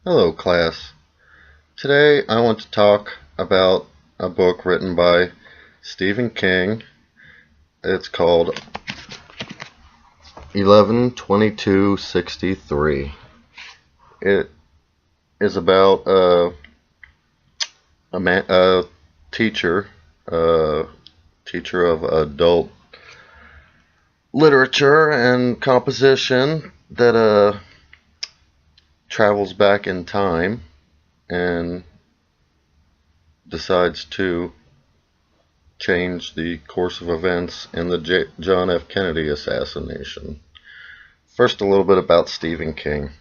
Hello, class. Today I want to talk about a book written by Stephen King. It's called 11/22/63. It is about a teacher, a teacher of adult literature and composition that travels back in time and decides to change the course of events in the John F. Kennedy assassination. First, a little bit about Stephen King.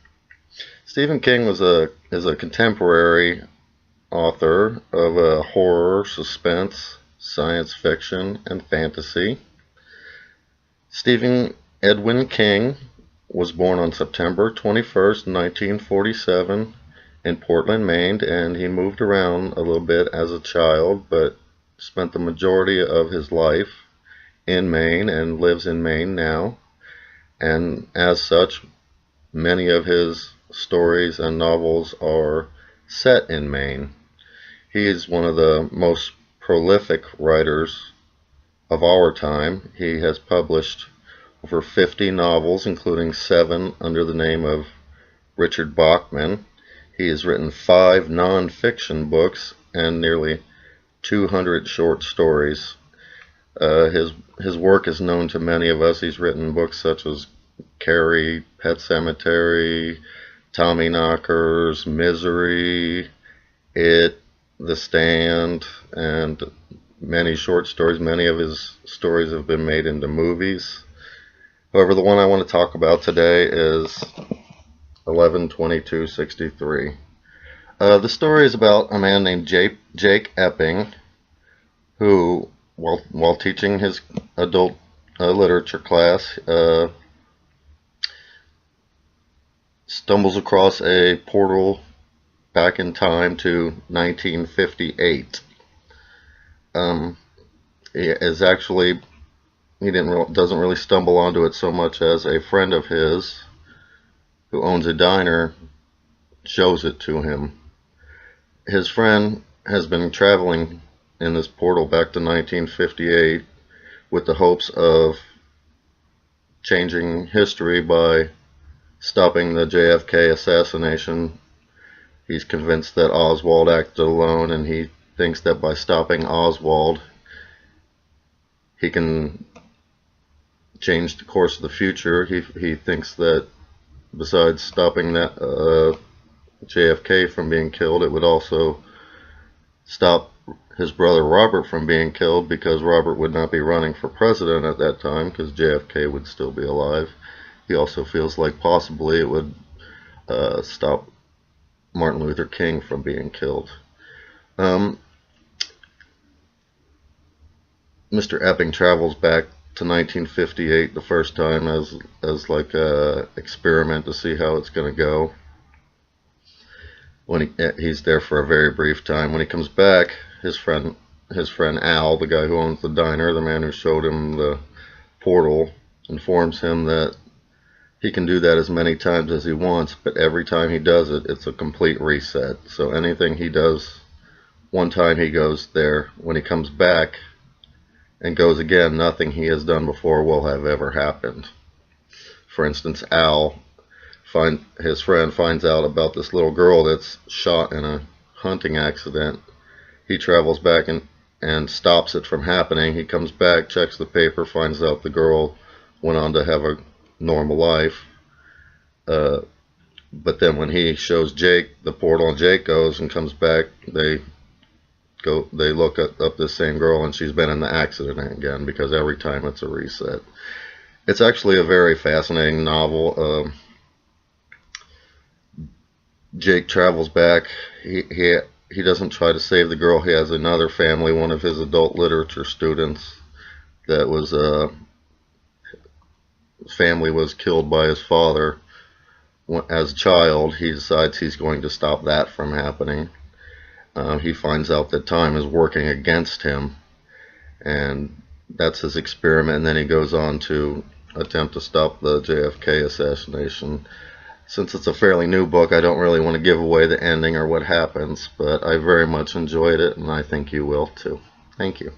Stephen King is a contemporary author of horror, suspense, science fiction, and fantasy. Stephen Edwin King was born on September 21st, 1947 in Portland, Maine, and he moved around a little bit as a child, but spent the majority of his life in Maine and lives in Maine now. And as such, many of his stories and novels are set in Maine. He is one of the most prolific writers of our time. He has published over 50 novels, including 7 under the name of Richard Bachman. He has written 5 non-fiction books and nearly 200 short stories. His work is known to many of us. He's written books such as Carrie, Pet Sematary, Tommyknockers, Misery, It, The Stand, and many short stories. Many of his stories have been made into movies. However, the one I want to talk about today is 11/22/63. The story is about a man named Jake Epping, who, while teaching his adult literature class, stumbles across a portal back in time to 1958. He doesn't really stumble onto it so much as a friend of his who owns a diner shows it to him. His friend has been traveling in this portal back to 1958 with the hopes of changing history by stopping the JFK assassination. He's convinced that Oswald acted alone, and he thinks that by stopping Oswald, he can change the course of the future. He thinks that besides stopping that JFK from being killed, it would also stop his brother Robert from being killed, because Robert would not be running for president at that time because JFK would still be alive. He also feels like possibly it would stop Martin Luther King from being killed. Mr. Epping travels back to 1958 the first time as like a experiment to see how it's going to go. When he's there for a very brief time. When he comes back, his friend Al, the guy who owns the diner, the man who showed him the portal, informs him that he can do that as many times as he wants, but every time he does it, it's a complete reset. So anything he does one time, he goes there. When he comes back and goes again, nothing he has done before will have ever happened. For instance, his friend finds out about this little girl that's shot in a hunting accident. He travels back and stops it from happening. He comes back, checks the paper, finds out the girl went on to have a normal life. But then when he shows Jake the portal and Jake goes and comes back, they look up this same girl, and she's been in the accident again, because every time it's a reset. It's actually a very fascinating novel. Jake travels back. He doesn't try to save the girl. He has another family, one of his adult literature students, that was family was killed by his father as a child. He decides he's going to stop that from happening. He finds out that time is working against him, and that's his experiment. And then he goes on to attempt to stop the JFK assassination. Since it's a fairly new book, I don't really want to give away the ending or what happens, but I very much enjoyed it, and I think you will too. Thank you.